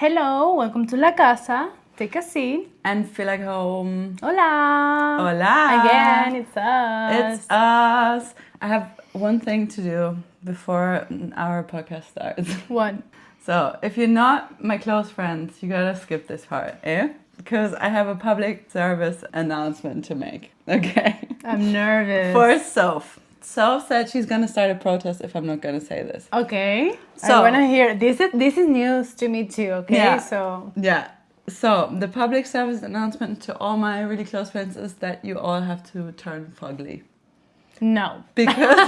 Hello, welcome to La Casa. Take a seat. And feel like home. Hola. Hola. Again, it's us. It's us. I have one thing to do before our podcast starts. What? So, if you're not my close friends, you gotta skip this part, eh? Because I have a public service announcement to make. Okay? I'm nervous. For Soph. Soph said she's gonna start a protest if I'm not gonna say this. Okay. So- I wanna hear this is news to me too, okay? Yeah. So So, the public service announcement to all my really close friends is that you all have to turn fugly. no. Because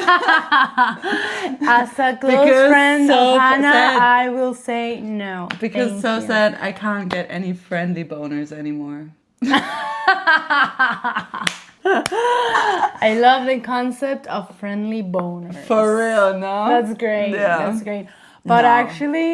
As a close Because friend so of Hannah, sad. I will say no. because Thank so you. sad I can't get any friendly boners anymore. I love the concept of friendly boners. For real, no? That's great. Yeah. That's great. But No. actually,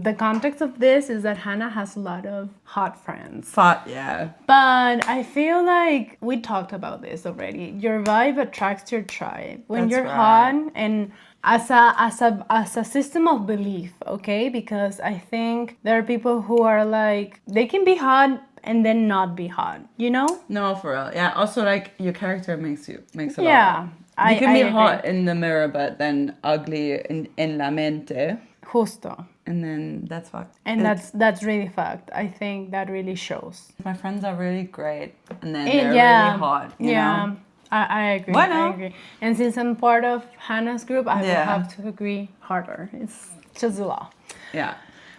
the context of this is that Hannah has a lot of hot friends. Yeah. But I feel like we talked about this already. Your vibe attracts your tribe. When That's you're right. hot and as a system of belief, okay? Because I think there are people who are like they can be hot and then not be hot, you know? No, for real. Yeah. Also, like your character makes it all. Yeah. You can be agree. hot in the mirror, but then ugly in la mente, Justo. and then that's fucked. And that's really fact. I think that really shows. My friends are really great, and then Eh, they're yeah. really hot. You Yeah. know? I agree. Bueno. I agree. And since I'm part of Hannah's group, I will Yeah. have to agree harder. It's just the law. Yeah.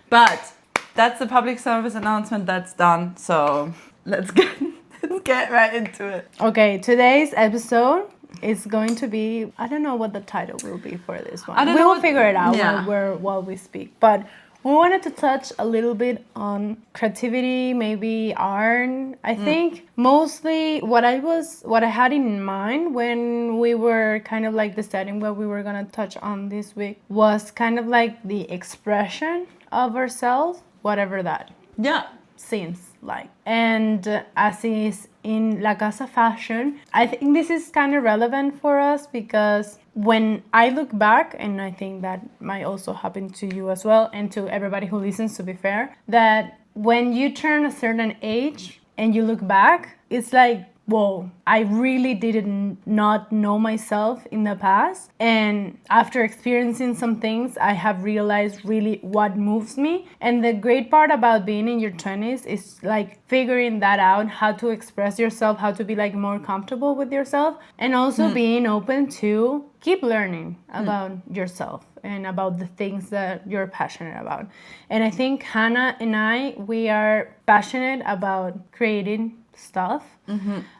But that's the public service announcement. That's done. So let's get right into it. Okay, today's episode is going to be, I don't know what the title will be for this one. I don't We know will what- figure it out yeah. while we speak. But we wanted to touch a little bit on creativity, maybe art. I think mostly what I had in mind when we were kind of like deciding what we were gonna touch on this week was kind of like the expression of ourselves, whatever that Yeah. seems like. And as is in La Casa Fashion, I think this is kind of relevant for us because when I look back, and I think that might also happen to you as well, and to everybody who listens, to be fair, that when you turn a certain age and you look back, it's like, whoa, I really didn't not know myself in the past. And after experiencing some things, I have realized really what moves me. And the great part about being in your 20s is like figuring that out, how to express yourself, how to be like more comfortable with yourself, and also being open to keep learning about yourself and about the things that you're passionate about. And I think Hannah and I, we are passionate about creating stuff.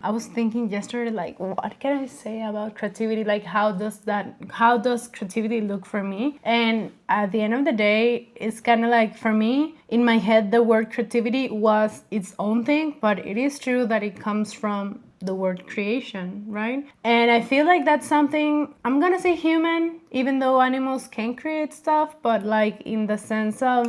I was thinking yesterday, like, what can I say about creativity? Like, how does creativity look for me? And at the end of the day, it's kind of like, for me, in my head, the word creativity was its own thing, but it is true that it comes from the word creation, right? And I feel like that's something, I'm gonna say human, even though animals can create stuff, but like in the sense of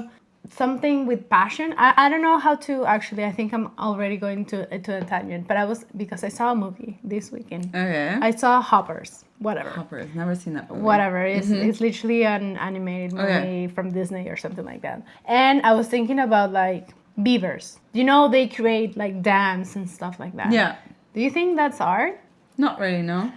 something with passion. I don't know how to actually, I think I'm already going to a tangent, but because I saw a movie this weekend. Okay. I saw Hoppers, whatever. Hoppers. Never seen that movie. Whatever. It's literally an animated movie Okay. from Disney or something like that. And I was thinking about like beavers. You know, they create like dams and stuff like that. Yeah. Do you think that's art? Not really, no.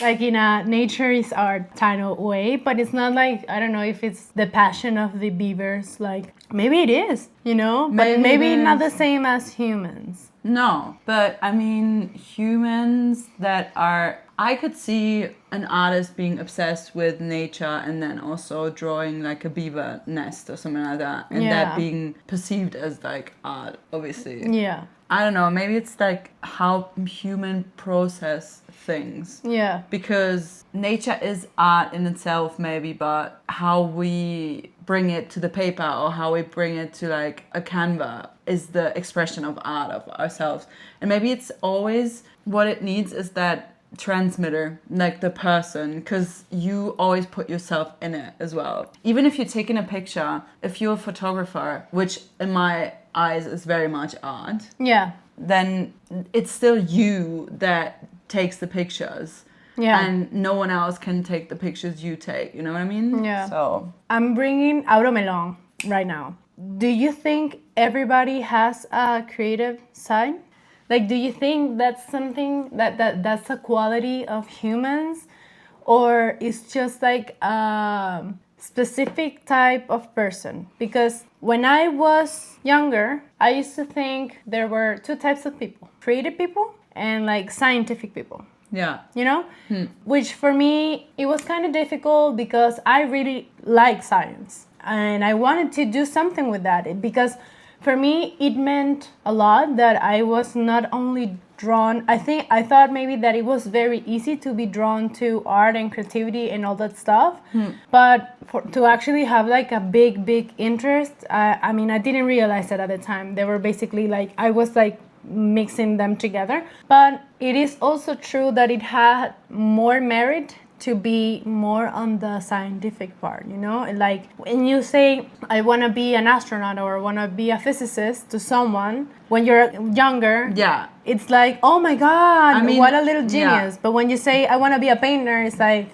Like in a nature is art kind of way, but it's not like, I don't know if it's the passion of the beavers, like maybe it is, you know, but Maybe maybe it not is. the same as humans. No, but I mean, humans that are. I could see an artist being obsessed with nature and then also drawing like a beaver nest or something like that, and Yeah. that being perceived as like art, obviously. Yeah. I don't know, maybe it's like how human process things. Yeah. Because nature is art in itself, maybe, but how we bring it to the paper or how we bring it to like a canvas is the expression of art of ourselves. And maybe it's always what it needs is that transmitter, like the person, because you always put yourself in it as well. Even if you're taking a picture, if you're a photographer, which in my eyes is very much art, Yeah. then it's still you that takes the pictures. Yeah. And no one else can take the pictures you take, you know what I mean? Yeah. So, I'm bringing Auto Melon right now. do you think everybody has a creative side? Like, do you think that's something that's a quality of humans, or it's just like a specific type of person? Because when I was younger, I used to think there were two types of people: creative people and like scientific people. Yeah. You know, which for me it was kind of difficult because I really like science and I wanted to do something with that, because for me it meant a lot that I was not only drawn. I thought maybe that it was very easy to be drawn to art and creativity and all that stuff, but to actually have like a big interest, I mean, I didn't realize that at the time. They were basically like, I was like mixing them together. But it is also true that it had more merit to be more on the scientific part, you know? Like when you say, I want to be an astronaut or I want to be a physicist to someone, when you're younger, Yeah. it's like, oh my God, I mean, what a little genius. yeah. But when you say, I want to be a painter, it's like,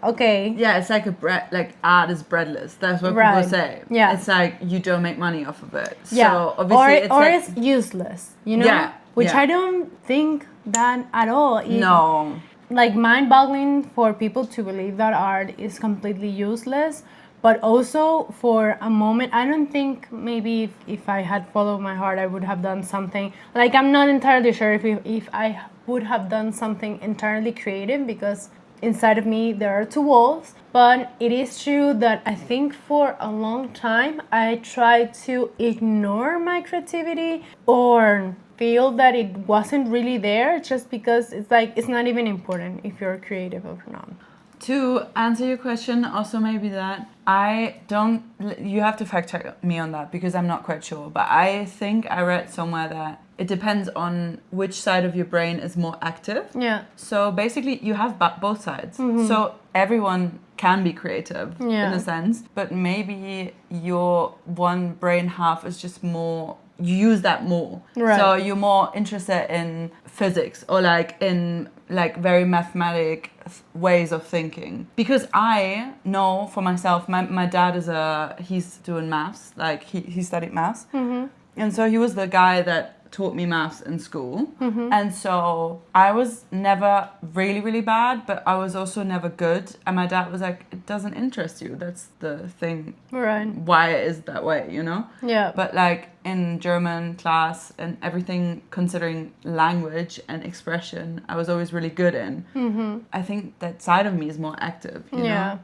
okay. Yeah, it's like like art is breadless. That's what Right. people say. Yeah. It's like you don't make money off of it. Yeah. So obviously or like, it's useless, you know? Yeah, Which yeah. I don't think that at all. no. Like mind-boggling for people to believe that art is completely useless, but also for a moment, I don't think maybe if I had followed my heart, I would have done something. Like, I'm not entirely sure if I would have done something entirely creative, because inside of me there are two wolves. But it is true that I think for a long time I tried to ignore my creativity or feel that it wasn't really there, just because it's like it's not even important if you're creative or not. To answer your question, also maybe that I don't, you have to fact check me on that because I'm not quite sure, but I think I read somewhere that it depends on which side of your brain is more active. Yeah. So basically you have both sides. So everyone can be creative in a sense, but maybe your one brain half is just more, you use that more. Right. So you're more interested in physics or like in like very mathematic ways of thinking. Because I know for myself, my dad is he's doing maths, like he studied maths. And so he was the guy that taught me maths in school. And so I was never really bad, but I was also never good. And my dad was like, it doesn't interest you. That's the thing. Right. Why it is that way, you know? Yeah. But like in German class and everything considering language and expression, I was always really good in. I think that side of me is more active, you know?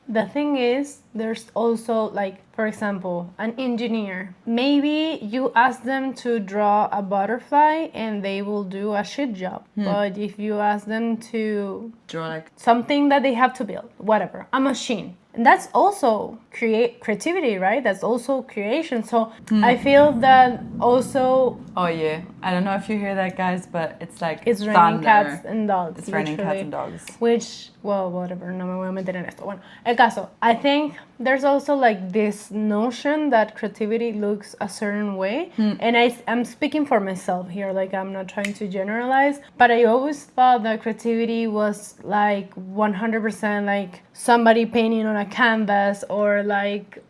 The thing is, there's also, like, for example, an engineer. Maybe you ask them to draw a butterfly and they will do a shit job. But if you ask them to Draw like, something that they have to build, whatever, a machine, and that's also creativity, right? That's also creation. So I feel that also oh yeah, I don't know if you hear that, guys, but it's like it's raining thunder. cats and dogs. It's raining cats literally. and dogs. Which, well, whatever, no me voy a meter en esto. Bueno, el caso, I think there's also like this notion that creativity looks a certain way. And I'm speaking for myself here, like I'm not trying to generalize, but I always thought that creativity was like 100% like somebody painting on a canvas or like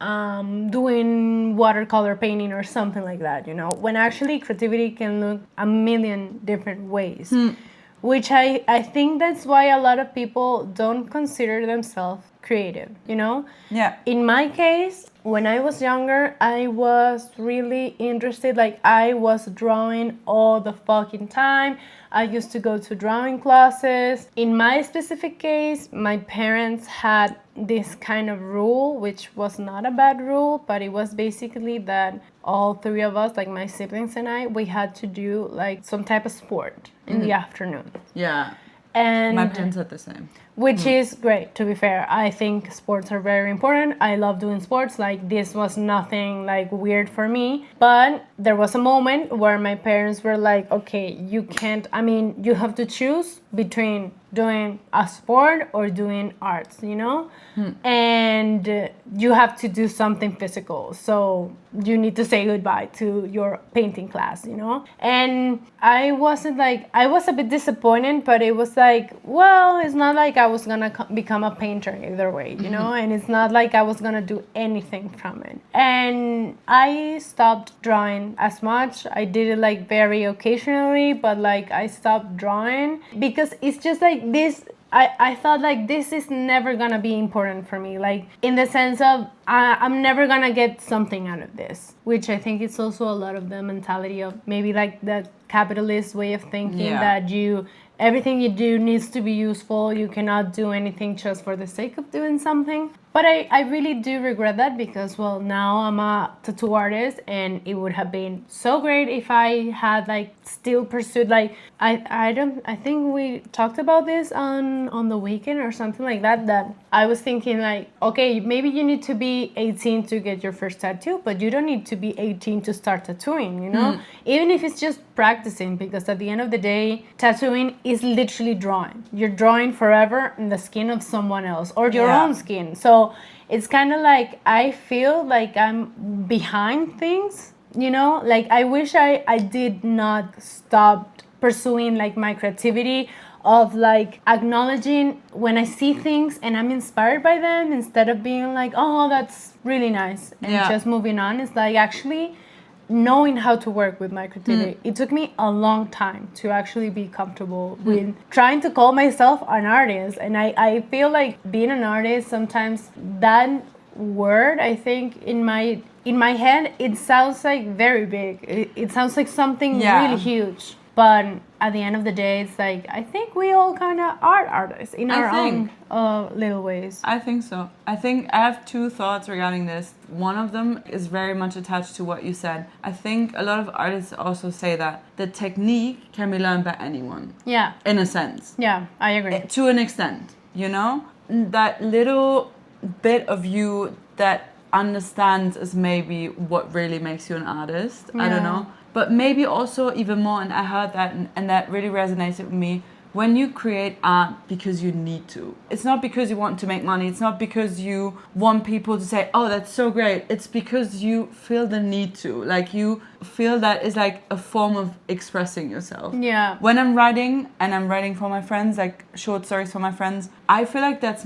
doing watercolor painting or something like that, you know, when actually creativity can look a million different ways. Which I think that's why a lot of people don't consider themselves creative, you know? Yeah. In my case, when I was younger, I was really interested, like I was drawing all the fucking time. I used to go to drawing classes. In my specific case, my parents had this kind of rule, which was not a bad rule, but it was basically that all three of us, like my siblings and I, we had to do like some type of sport in the afternoon. Yeah. And My parents are the same. which is great, to be fair. I think sports are very important. I love doing sports. Like, this was nothing like weird for me. But there was a moment where my parents were like, okay, you can't, I mean, you have to choose between doing a sport or doing arts, you know? And you have to do something physical. So you need to say goodbye to your painting class, you know? And I wasn't like, I was a bit disappointed, but it was like, well, it's not like I was gonna become a painter either way, you know, and it's not like I was gonna do anything from it. And I stopped drawing as much. I did it like very occasionally, but like I stopped drawing because it's just like this. I thought like this is never gonna be important for me, like in the sense of I'm never gonna get something out of this, which I think it's also a lot of the mentality of maybe like the capitalist way of thinking, that everything you do needs to be useful. You cannot do anything just for the sake of doing something. But I really do regret that because, well, now I'm a tattoo artist, and it would have been so great if I had like still pursued like I think we talked about this on the weekend or something like that, that I was thinking like, okay, maybe you need to be 18 to get your first tattoo, but you don't need to be 18 to start tattooing, you know? Even if it's just practicing, because at the end of the day, tattooing is literally drawing. You're drawing forever in the skin of someone else or your own skin. So it's kind of like I feel like I'm behind things, you know? Like I wish I did not stop pursuing like my creativity, of like acknowledging when I see things and I'm inspired by them, instead of being like, oh, that's really nice, and just moving on. It's like actually knowing how to work with my creativity. It took me a long time to actually be comfortable with trying to call myself an artist. And I feel like being an artist, sometimes that word, I think in my head, it sounds like very big. It sounds like something really huge. But at the end of the day, it's like, I think we all kind of are artists in our own little ways. I think so. I think I have two thoughts regarding this. One of them is very much attached to what you said. I think a lot of artists also say that the technique can be learned by anyone. Yeah. In a sense. Yeah, I agree. To an extent, you know? That little bit of you that understands is maybe what really makes you an artist. I don't know. But maybe also even more, and I heard that, and that really resonated with me, when you create art because you need to. It's not because you want to make money. It's not because you want people to say, oh, that's so great. It's because you feel the need to. Like you feel that is like a form of expressing yourself. Yeah. When I'm writing, and I'm writing for my friends, like short stories for my friends, I feel like that's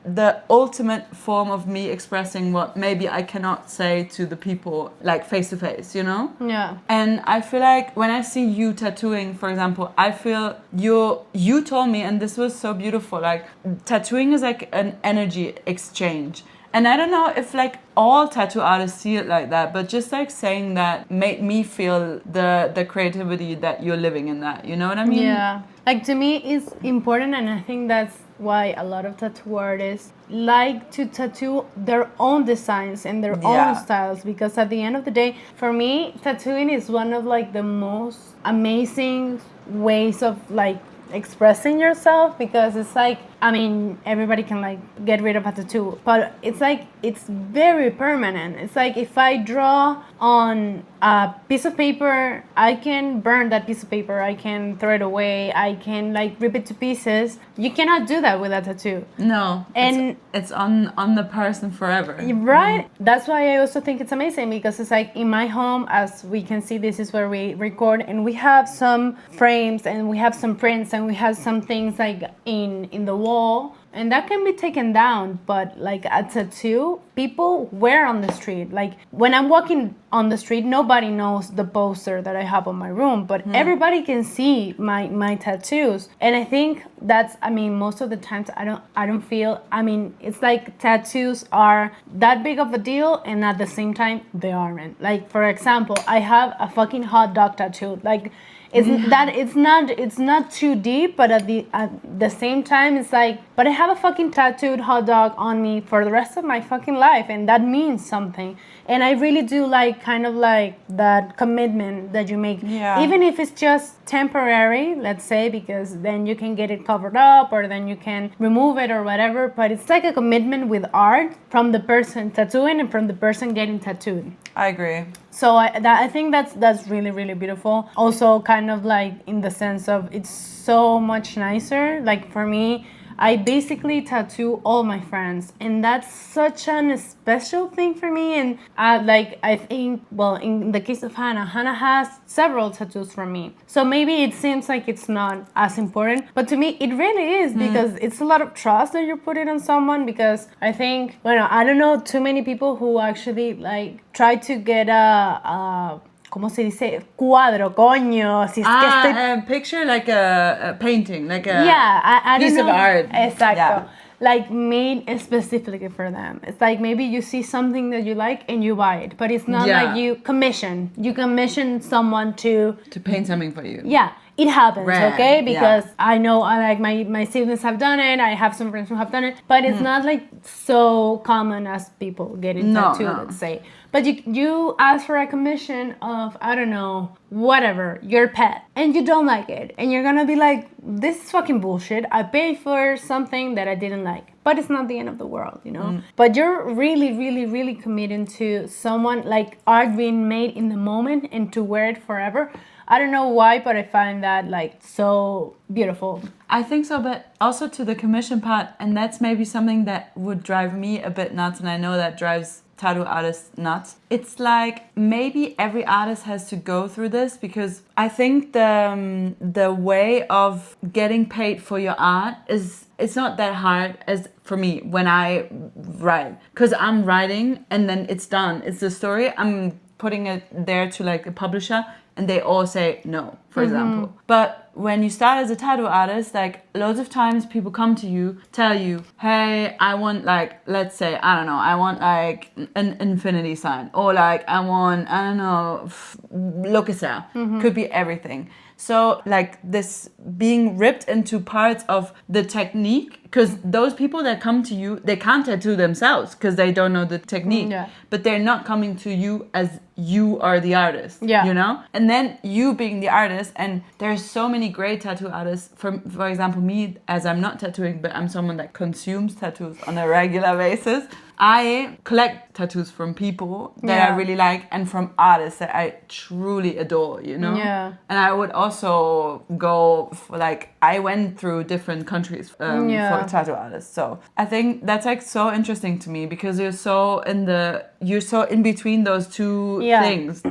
the ultimate form of me expressing what maybe I cannot say to the people, like face to face, you know? Yeah. And I feel like when I see you tattooing, for example, I feel you told me, and this was so beautiful, like tattooing is like an energy exchange. And I don't know if like all tattoo artists see it like that, but just like saying that made me feel the creativity that you're living in that, you know what I mean? Yeah. Like to me it's important, and I think that's why a lot of tattoo artists like to tattoo their own designs and their own styles, because at the end of the day, for me, tattooing is one of like the most amazing ways of like expressing yourself, because it's like, I mean, everybody can like get rid of a tattoo, but it's like it's very permanent. It's like if I draw on a piece of paper, I can burn that piece of paper, I can throw it away, I can like rip it to pieces. You cannot do that with a tattoo. No. And it's on the person forever. Right? That's why I also think it's amazing, because it's like in my home, as we can see, this is where we record, and we have some frames and we have some prints and we have some things like in the wall, and that can be taken down. But like a tattoo, people wear on the street. Like when I'm walking on the street, nobody knows the poster that I have on my room, but everybody can see my tattoos. And I think that's, I mean, most of the times I don't feel, I mean, it's like tattoos are that big of a deal, and at the same time they aren't. Like for example, I have a fucking hot dog tattoo. Like it's not too deep, but at the same time, it's like, but I have a fucking tattooed hot dog on me for the rest of my fucking life, and that means something. And I really do like kind of like that commitment that you make, even if it's just temporary, let's say, because then you can get it covered up or then you can remove it or whatever. But it's like a commitment with art from the person tattooing and from the person getting tattooed. I agree. So I think that's really, really beautiful. Also kind of like in the sense of it's so much nicer. Like for me, I basically tattoo all my friends, and that's such an special thing for me. And like I think, well, in the case of Hannah, Hannah has several tattoos from me, so maybe it seems like it's not as important, but to me it really is, because it's a lot of trust that you're putting on someone. Because I think, well, I don't know too many people who actually like try to get a ¿cómo se dice? Cuadro, coño. Si es que estoy... Picture like a painting, like a yeah, I piece don't know. of art. Exacto. Yeah. Like made specifically for them. It's like maybe you see something that you like and you buy it, but it's not like you commission someone to paint something for you. Yeah, it happens, Rare, okay? Because yeah. I know, like my siblings have done it. I have some friends who have done it, but it's not like so common as people getting tattooed, let's say. But you ask for a commission of, I don't know, whatever, your pet, and you don't like it, and you're gonna be like, this is fucking bullshit. I paid for something that I didn't like. But it's not the end of the world, you know? But you're really, really, really committing to someone, like art being made in the moment and to wear it forever. I don't know why, but I find that like so beautiful. I think so, but also to the commission part, and that's maybe something that would drive me a bit nuts, and I know that drives tattoo artists nuts. It's like maybe every artist has to go through this, because I think the way of getting paid for your art is, it's not that hard as for me when I write, because I'm writing and then it's done. It's the story. I'm putting it there to like a publisher, and they all say no, for example. But when you start as a tattoo artist, like loads of times people come to you, tell you, hey, I want like, let's say, I don't know, I want like an infinity sign, or like I want, I don't know, lo que sea. Could be everything. So like this being ripped into parts of the technique, because those people that come to you, they can't tattoo themselves because they don't know the technique. Yeah. But they're not coming to you as you are the artist. Yeah. You know? And then you being the artist, and there's so many great tattoo artists. For example, me, as I'm not tattooing, but I'm someone that consumes tattoos on a regular basis. I collect tattoos from people that I really like, and from artists that I truly adore, you know? Yeah. And I would also go for, like, I went through different countries for tattoo artists. So I think that's like so interesting to me, because you're so in between those two things.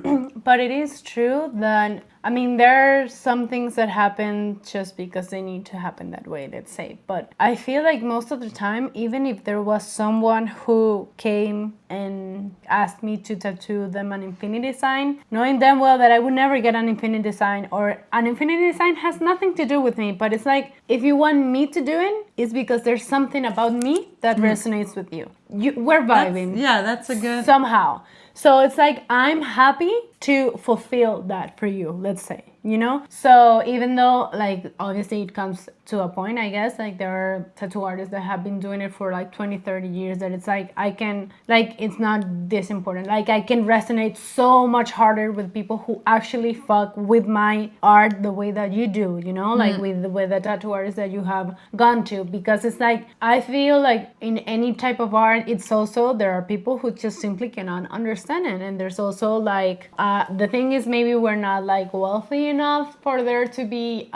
But it is true that, I mean, there are some things that happen just because they need to happen that way, let's say. But I feel like most of the time, even if there was someone who came and asked me to tattoo them an infinity sign, knowing damn well that I would never get an infinity sign, or an infinity sign has nothing to do with me. But it's like, if you want me to do it, it's because there's something about me that resonates with you. We're vibing. That's a good... Somehow. So it's like, I'm happy to fulfill that for you, let's say, you know? So even though, like, obviously it comes to a point, I guess, like there are tattoo artists that have been doing it for like 20, 30 years, that it's like, I can, like, it's not this important. Like, I can resonate so much harder with people who actually fuck with my art the way that you do, you know? Like with the tattoo artists that you have gone to, because it's like, I feel like in any type of art, it's also, there are people who just simply cannot understand it. And there's also like, the thing is, maybe we're not like wealthy enough for there to be,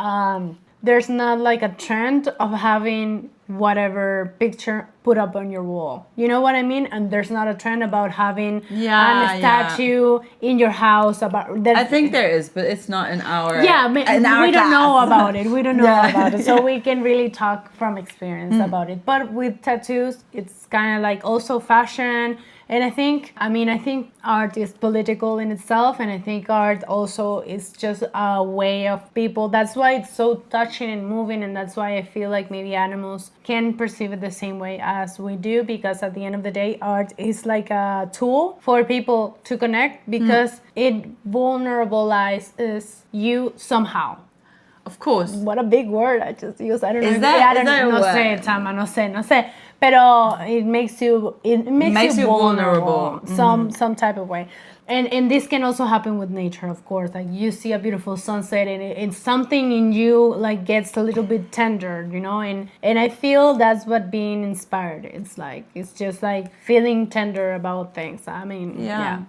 there's not like a trend of having whatever picture put up on your wall. You know what I mean? And there's not a trend about having a statue in your house about that. I think there is, but it's not in our we don't know about it. We don't know about it. So we can really talk from experience about it. But with tattoos, it's kind of like also fashion. And I think art is political in itself, and I think art also is just a way of people. That's why it's so touching and moving, and that's why I feel like maybe animals can perceive it the same way as we do, because at the end of the day, art is like a tool for people to connect, because it vulnerabilizes you somehow. Of course. What a big word I just used. I don't know. No sé, Tama, no sé. Pero it makes you vulnerable. Some type of way. And this can also happen with nature, of course. Like you see a beautiful sunset, and it's something in you like gets a little bit tender, you know. And I feel that's what being inspired. It's just like feeling tender about things. I mean,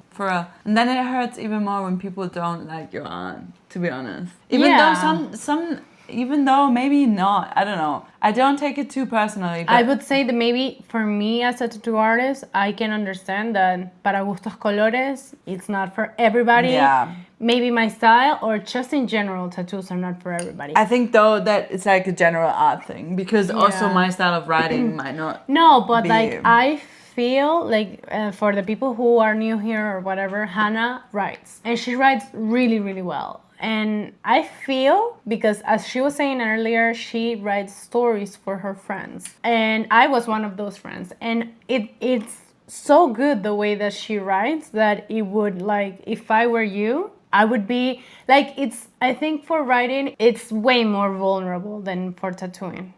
for real. And then it hurts even more when people don't like your art. To be honest, even though some even though maybe not. I don't know. I don't take it too personally. But I would say that maybe for me as a tattoo artist, I can understand that para gustos colores, it's not for everybody. Yeah. Maybe my style or just in general, tattoos are not for everybody. I think though that it's like a general art thing because also Yeah. my style of writing might not. No, but be- like I feel like for the people who are new here or whatever, Hannah writes and she writes really, really well. And I feel because as she was saying earlier, she writes stories for her friends. And I was one of those friends. And it's so good the way that she writes that it would like if I were you, I would be like it's I think for writing it's way more vulnerable than for tattooing.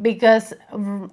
Because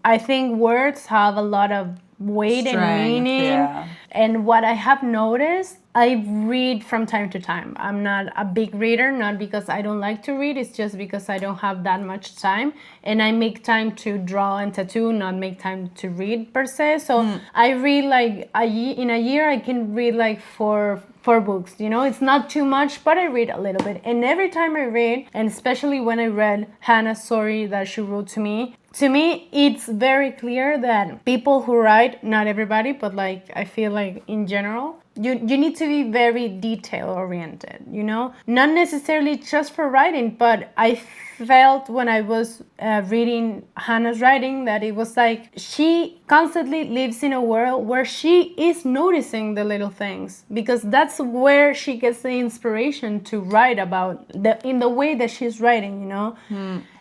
I think words have a lot of weight and Strength, meaning. yeah. And what I have noticed, I read from time to time. I'm not a big reader, not because I don't like to read, it's just because I don't have that much time. And I make time to draw and tattoo, not make time to read per se. So I read like in a year, I can read like four books, you know, it's not too much, but I read a little bit. And every time I read, and especially when I read Hannah's story that she wrote to me, it's very clear that people who write, not everybody, but like I feel like in general, you need to be very detail oriented, you know, not necessarily just for writing, but I felt when I was reading Hannah's writing that it was like she constantly lives in a world where she is noticing the little things because that's where she gets the inspiration to write about in the way that she's writing, you know.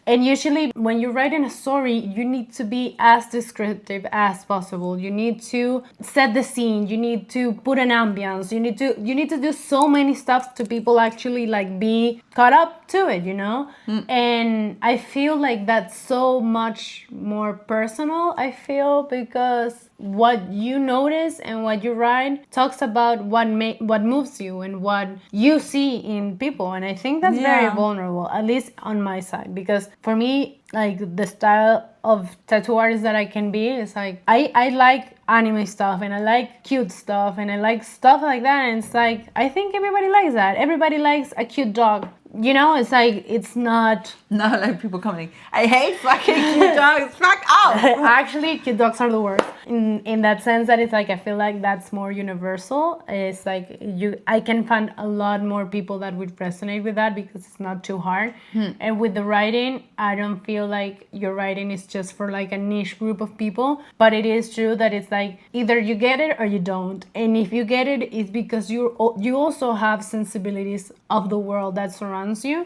And usually when you're writing a story, you need to be as descriptive as possible. You need to set the scene, you need to put an ambience, you need to do so many stuff to people actually like be caught up to it, you know? And I feel like that's so much more personal, I feel, because what you notice and what you write talks about what moves you and what you see in people. And I think that's very Yeah. vulnerable, at least on my side, because for me, like the style of tattoo artist that I can be is like I like anime stuff and I like cute stuff and I like stuff like that, and it's like I think everybody likes that. Everybody likes a cute dog. You know, it's like it's not Not like people commenting, I hate fucking cute dogs, fuck off. actually cute dogs are the worst in that sense that it's like I feel like that's more universal. It's like I can find a lot more people that would resonate with that because it's not too hard. And with the writing, I don't feel like your writing is just for like a niche group of people, but it is true that it's like either you get it or you don't. And if you get it, it's because you also have sensibilities of the world that surrounds you.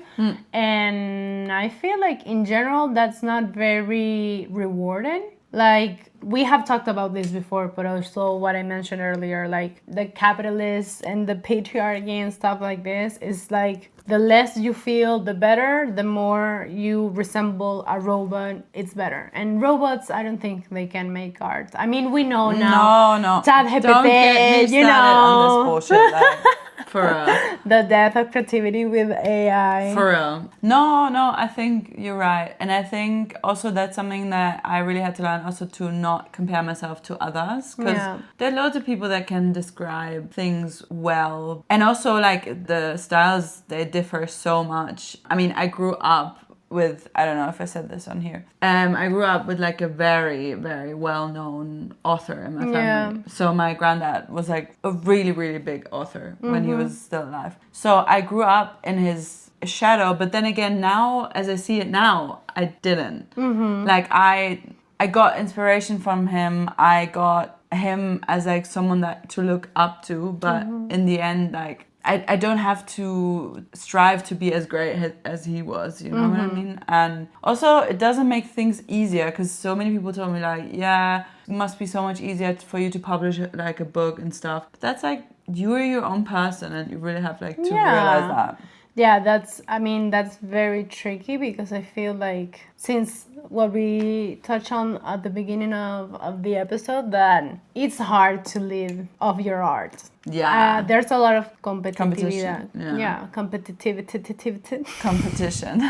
And I feel like in general that's not very rewarding. Like we have talked about this before, but also what I mentioned earlier, like the capitalists and the patriarchy and stuff like this is like the less you feel, the better. The more you resemble a robot, it's better. And robots, I don't think they can make art. I mean, we know now. No. ChatGPT, Don't get me you started on know. this bullshit. Like, for real. The death of creativity with AI. For real. No, I think you're right. And I think also that's something that I really had to learn also to not compare myself to others. Because Yeah. there are loads of people that can describe things well. And also like the styles, they differ so much. I mean, I grew up with, I don't know if I said this on here. I grew up with like a very, very well-known author in my family. Yeah. So my granddad was like a really, really big author when he was still alive. So I grew up in his shadow, but then again now, as I see it now, I didn't. Like I got inspiration from him. I got him as like someone that to look up to, but in the end, like I don't have to strive to be as great as he was, you know what I mean? And also it doesn't make things easier because so many people told me like, yeah, it must be so much easier for you to publish like a book and stuff. But that's like, you're your own person and you really have like to realize that. Yeah, that's very tricky because I feel like since what we touched on at the beginning of the episode, that it's hard to live off your art. Yeah. There's a lot of competitivity. Competition, yeah. Competitivity. Competition.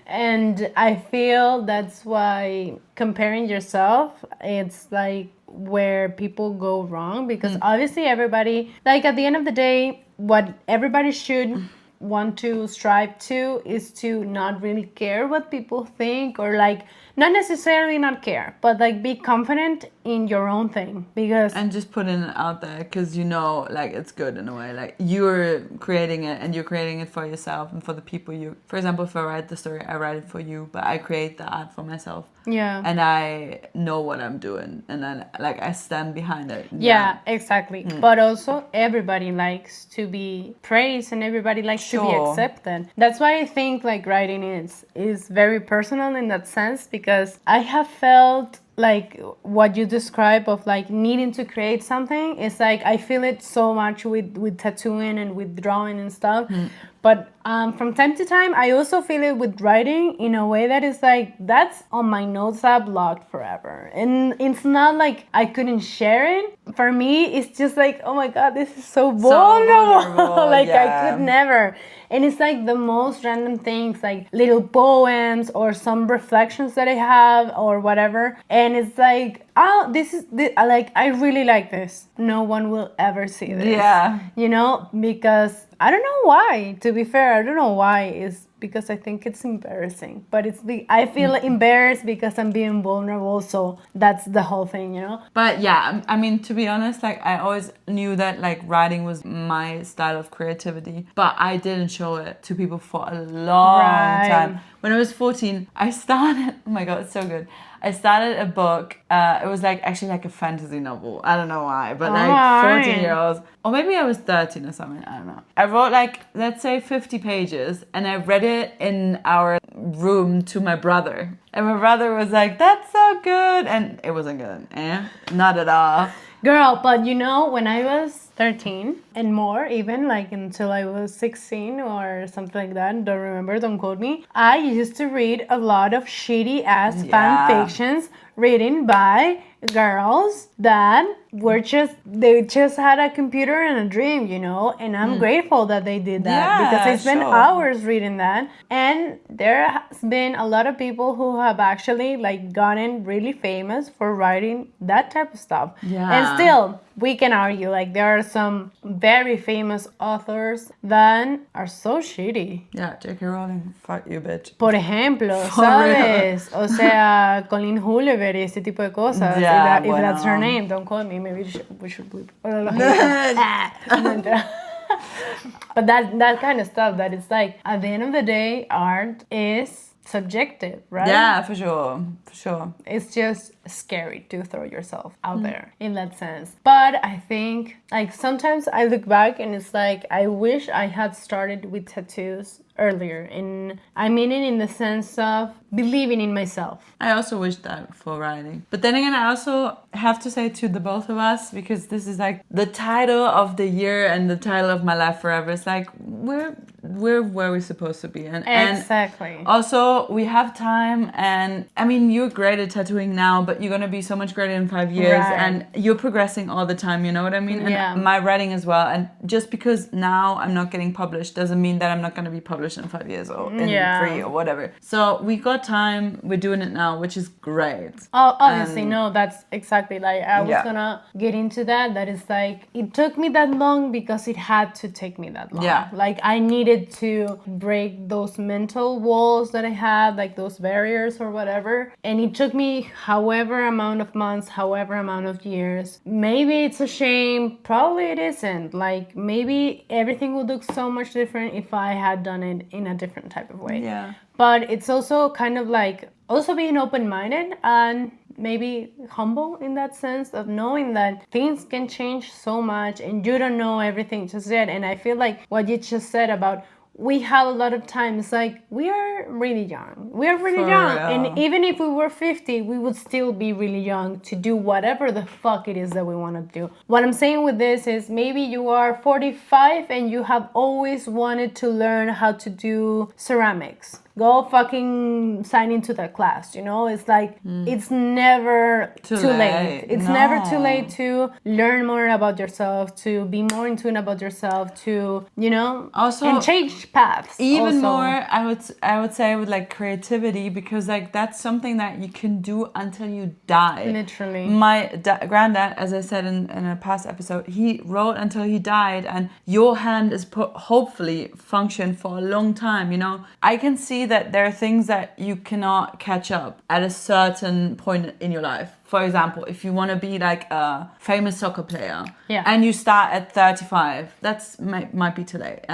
And I feel that's why comparing yourself, it's like where people go wrong because obviously everybody, like at the end of the day, what everybody should want to strive to is to not really care what people think, or like not necessarily not care, but like be confident in your own thing, because And just putting it out there because you know, like, it's good in a way. Like, you're creating it and you're creating it for yourself and for the people you. For example, if I write the story, I write it for you, but I create the art for myself. yeah. And I know what I'm doing, and then like I stand behind it. Yeah, exactly. But also, everybody likes to be praised and everybody likes to be Sure. accepted. That's why I think like writing is very personal in that sense, because I have felt like what you describe of like needing to create something is like I feel it so much with tattooing and with drawing and stuff. But from time to time, I also feel it with writing in a way that is like, that's on my notes app logged forever. And it's not like I couldn't share it. For me, it's just like, oh my God, this is so vulnerable. vulnerable, Like, I yeah. could never. And it's like the most random things, like little poems or some reflections that I have or whatever. And it's like, oh, like, I really like this. No one will ever see this. Yeah. You know, because I don't know why. To be fair, I don't know why. It's because I think it's embarrassing. But I feel embarrassed because I'm being vulnerable. So that's the whole thing, you know? But yeah, I mean, to be honest, like, I always knew that like writing was my style of creativity, but I didn't show it to people for a long Right. time. When I was 14, I started, oh my God, it's so good. I started a book. It was like actually like a fantasy novel. I don't know why, but like Alright. 14-year-olds, or maybe I was 13 or something. I don't know. I wrote like, let's say 50 pages, and I read it in our room to my brother. And my brother was like, "That's so good," and it wasn't good. Not at all. Girl, but you know, when I was 13 and more, even like until I was 16 or something like that, don't remember, don't quote me, I used to read a lot of shitty ass fan Yeah. fictions written by girls that they just had a computer and a dream, you know, and I'm grateful that they did that, because I Yeah, spent sure. hours reading that. And there has been a lot of people who have actually like gotten really famous for writing that type of stuff. Yeah. And still, we can argue like there are some very famous authors that are so shitty. Yeah, J.K. Rowling, fuck you, bitch. Por ejemplo, For ¿sabes? O sea, Colleen Hoover y ese tipo de cosas. Yeah, if that's her bueno. name, don't call me. Maybe we should bleep. But that kind of stuff, that it's like, at the end of the day, art is subjective, right? Yeah, for sure, for sure. It's just scary to throw yourself out there in that sense. But I think, like, sometimes I look back and it's like, I wish I had started with tattoos earlier. And I mean it in the sense of believing in myself. I also wish that for writing. But then again, I also have to say to the both of us, because this is like the title of the year and the title of my life forever. It's like, we're where we're supposed to be. And Exactly. also, we have time, and I mean, you're great at tattooing now, but you're gonna be so much greater in 5 years, Right. and you're progressing all the time, you know what I mean? And Yeah. my writing as well. And just because now I'm not getting published doesn't mean that I'm not gonna be published in 5 years or in Yeah. 3 or whatever. So we got time, we're doing it now, which is great. Oh, obviously, no, that's exactly like I was Yeah. gonna get into that. That is like, it took me that long because it had to take me that long. Yeah. Like, I needed to break those mental walls that I had, like those barriers or whatever. And it took me however amount of months, however amount of years. Maybe it's a shame, probably it isn't. Like, maybe everything would look so much different if I had done it in a different type of way. Yeah. But it's also kind of like also being open-minded and maybe humble in that sense of knowing that things can change so much and you don't know everything just yet. And I feel like what you just said about we have a lot of time, it's like we are really young. We are really For young. real. And even if we were 50, we would still be really young to do whatever the fuck it is that we want to do. What I'm saying with this is maybe you are 45 and you have always wanted to learn how to do ceramics. go fucking sign into the class, you know? It's like, it's never too late. It's never too late to learn more about yourself, to be more in tune about yourself, to, you know, Also, and change paths. even also. more, I would say with like creativity, because like that's something that you can do until you die. Literally. My granddad, as I said in a past episode, he wrote until he died, and your hand is hopefully function for a long time. You know, I can see that there are things that you cannot catch up at a certain point in your life. For example, if you want to be like a famous soccer player, and you start at 35, that's might be too late,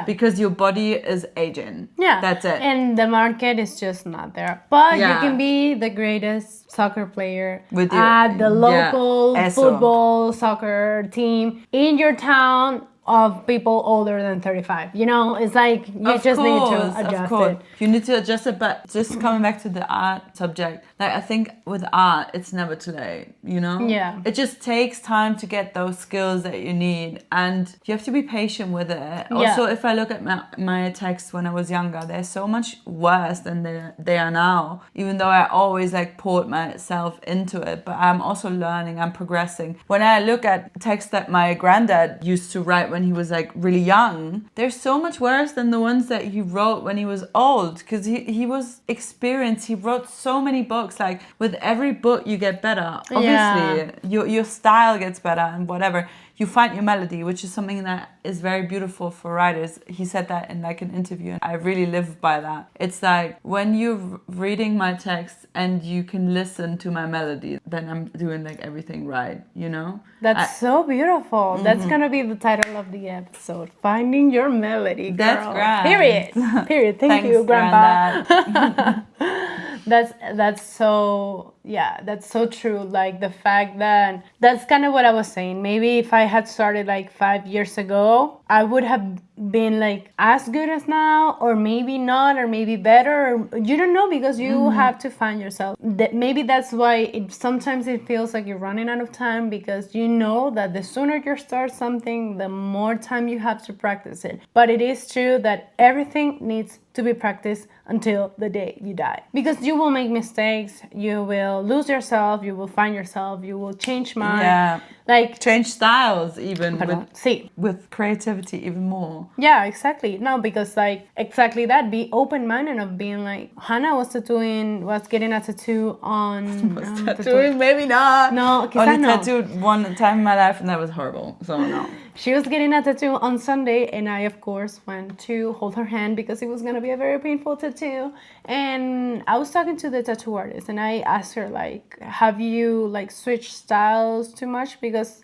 because your body is aging. That's it. And the market is just not there. But you can be the greatest soccer player at the local football soccer team in your town of people older than 35. You know, it's like you need to adjust it. You need to adjust it, but just coming back to the art subject, like I think with art, it's never too late, you know? Yeah. It just takes time to get those skills that you need, and you have to be patient with it. Also, if I look at my texts when I was younger, they're so much worse than they are now, even though I always like poured myself into it, but I'm also learning, I'm progressing. When I look at texts that my granddad used to write when he was like really young, they're so much worse than the ones that he wrote when he was old, because he was experienced. He wrote so many books. Like with every book you get better, obviously. Your style gets better, and whatever, you find your melody, which is something that is very beautiful for writers. He said that in like an interview, and I really live by that. It's like when you're reading my text and you can listen to my melody, then I'm doing like everything right, you know? That's so beautiful. That's gonna be the title of the episode. Finding your melody, girl. That's grand. Period. Thank you, Grandpa. That's so, that's so true. Like the fact that that's kind of what I was saying. Maybe if I had started like 5 years ago, I would have been like as good as now, or maybe not, or maybe better, or you don't know, because you have to find yourself. Maybe that's why sometimes it feels like you're running out of time, because you know that the sooner you start something, the more time you have to practice it. But it is true that everything needs to be practiced until the day you die, because you will make mistakes, you will lose yourself, you will find yourself, you will change mind, like change styles, even with creativity even more. Yeah, exactly. No, because like exactly that, be open-minded of being like, Hannah was getting a tattoo on tattooing, maybe not. No, only tattooed one time in my life, and that was horrible, so no. She was getting a tattoo on Sunday, and I, of course, went to hold her hand because it was going to be a very painful tattoo. And I was talking to the tattoo artist, and I asked her, like, have you, like, switched styles too much? Because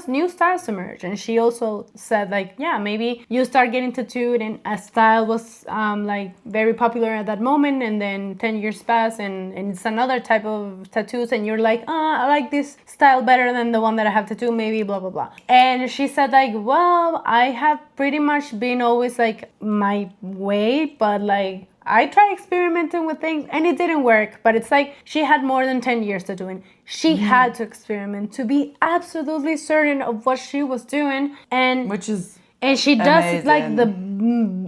new styles emerge. And she also said, like, yeah, maybe you start getting tattooed, and a style was, like, very popular at that moment, and then 10 years pass, and it's another type of tattoos, and you're like, I like this style better than the one that I have tattooed, maybe, blah, blah, blah. And she said, like, well, I have pretty much been always like my way, but like I tried experimenting with things and it didn't work. But it's like she had more than 10 years to do it. She had to experiment to be absolutely certain of what she was doing, and she does like the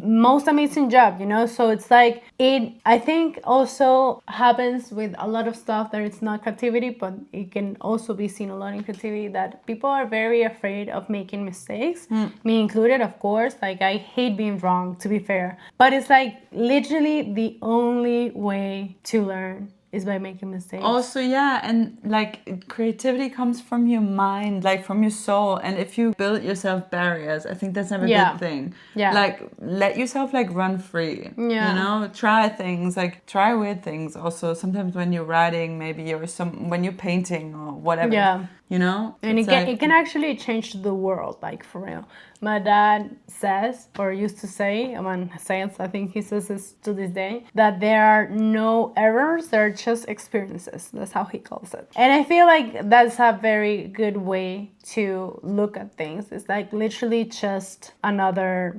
most amazing job, you know? So it's like I think also happens with a lot of stuff that it's not creativity, but it can also be seen a lot in creativity, that people are very afraid of making mistakes, me included, of course. Like I hate being wrong, to be fair, but it's like literally the only way to learn is by making mistakes. Also, and like creativity comes from your mind, like from your soul. And if you build yourself barriers, I think that's never a good thing. Like let yourself like run free. You know, try things, like try weird things. Also, sometimes when you're writing, maybe, or when you're painting or whatever. You know, and it can actually change the world, like for real. My dad says, or used to say, I think he says this to this day, that there are no errors, there are just experiences. That's how he calls it. And I feel like that's a very good way to look at things. It's like literally just another,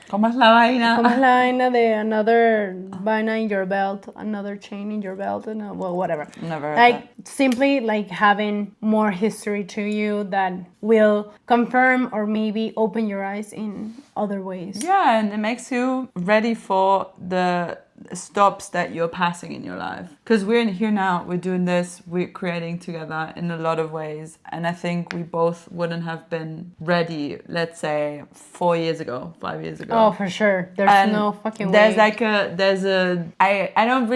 ¿Cómo es la vaina? ¿Cómo es la vaina de another vaina in your belt, another chain in your belt, and well, whatever. Never heard Like simply like having more history to you that will confirm or maybe open your eyes in other ways. Yeah, and it makes you ready for the stops that you're passing in your life. Because we're in here now, we're doing this, we're creating together in a lot of ways. And I think we both wouldn't have been ready, let's say, 4 years ago, 5 years ago. Oh, for sure. There's And no fucking there's way. like I don't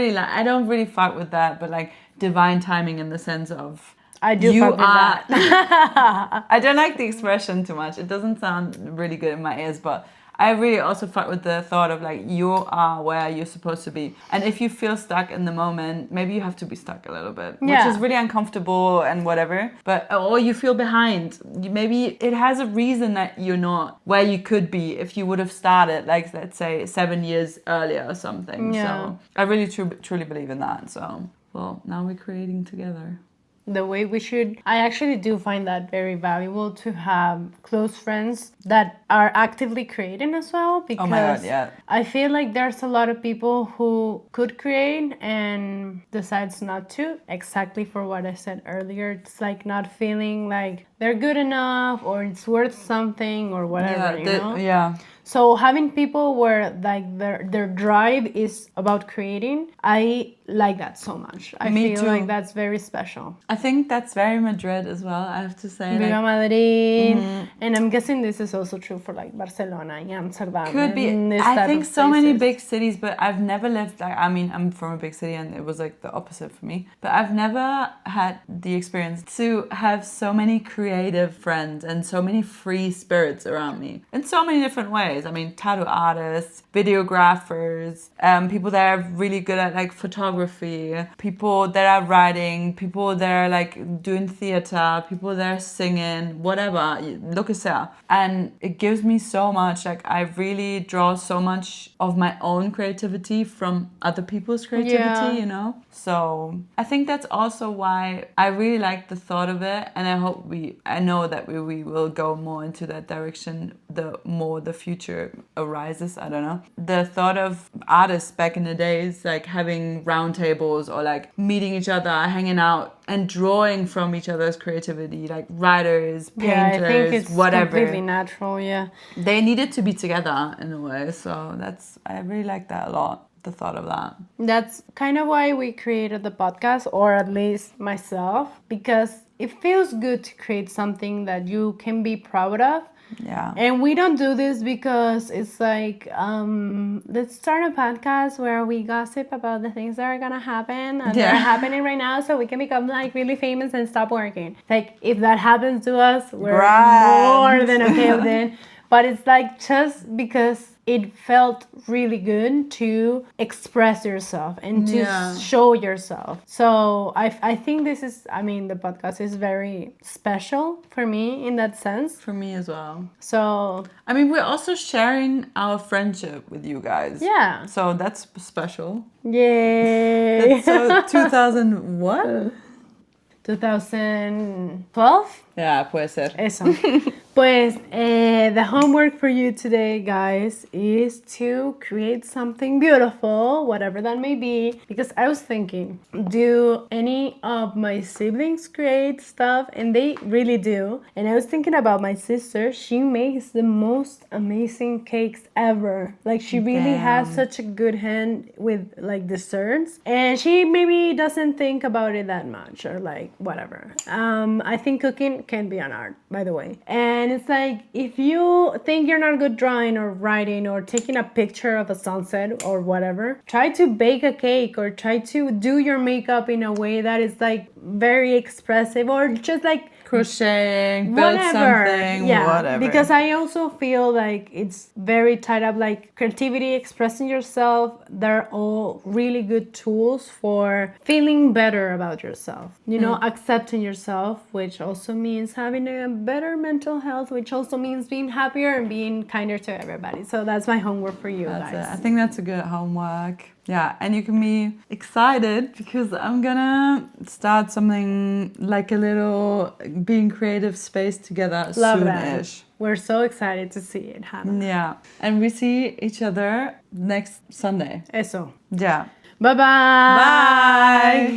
really fight with that, but like divine timing in the sense of I do you fuck with are that. I don't like the expression too much. It doesn't sound really good in my ears, but I really also fight with the thought of like you are where you're supposed to be. And if you feel stuck in the moment, maybe you have to be stuck a little bit, which Yeah. is really uncomfortable and whatever. But or you feel behind. Maybe it has a reason that you're not where you could be if you would have started like let's say 7 years earlier or something. Yeah. So I really truly believe in that. So well, now we're creating together. The way we should, I actually do find that very valuable to have close friends that are actively creating as well, because Oh my God, yeah. I feel like there's a lot of people who could create and decides not to, exactly for what I said earlier. It's like not feeling like they're good enough or it's worth something or whatever, you know? Yeah. So having people where like their drive is about creating, I like that so much. I Me feel too. like that's very special. I think that's very Madrid as well, I have to say. Viva Like, Madrid, and I'm guessing this is also true for like Barcelona and Amsterdam. could be. and this I type think of so many places. big cities, but I've never lived like. I mean, I'm from a big city, and it was like the opposite for me. But I've never had the experience to have so many creative friends and so many free spirits around me in so many different ways. I mean, tattoo artists, videographers, people that are really good at like photography, people that are writing, people that are like doing theater, people that are singing, whatever. Look at that. And it gives me so much. Like I really draw so much of my own creativity from other people's creativity, Yeah. you know? So I think that's also why I really like the thought of it. And I know that we will go more into that direction the more the future arises. I don't know. The thought of artists back in the days, like having roundtables or like meeting each other, hanging out and drawing from each other's creativity, like writers, painters, Yeah, I think it's whatever. completely natural. Yeah. They needed to be together in a way. So I really like that a lot. The thought of that. That's kind of why we created the podcast, or at least myself, because it feels good to create something that you can be proud of. Yeah. And we don't do this because it's like, let's start a podcast where we gossip about the things that are gonna happen and Yeah. they're happening right now, so we can become like really famous and stop working. Like if that happens to us, we're Grand. more than okay with it. But it's like just because it felt really good to express yourself and to Yeah. show yourself. So I think this is, I mean, the podcast is very special for me in that sense. For me as well. So I mean, we're also sharing our friendship with you guys. yeah. So that's special. Yay. So 2000 what? 2012? Yeah, puede ser. Eso. Pues the homework for you today, guys, is to create something beautiful, whatever that may be. Because I was thinking, do any of my siblings create stuff? And they really do. And I was thinking about my sister. She makes the most amazing cakes ever. Like she really has Damn. such a good hand with like desserts. And she maybe doesn't think about it that much or like whatever. I think cooking can be an art, by the way. And it's like, if you think you're not good drawing or writing or taking a picture of a sunset or whatever, try to bake a cake or try to do your makeup in a way that is like very expressive, or just like Crocheting, build something, whatever. because I also feel like it's very tied up, like creativity, expressing yourself, they're all really good tools for feeling better about yourself, you know, accepting yourself, which also means having a better mental health, which also means being happier and being kinder to everybody. So that's my homework for you That's guys. it. I think that's a good homework. Yeah, and you can be excited because I'm gonna start something like a little being creative space together Love soon-ish. that. We're so excited to see it, Hannah. Yeah, and we see each other next Sunday. Eso. Yeah. Bye-bye. Bye.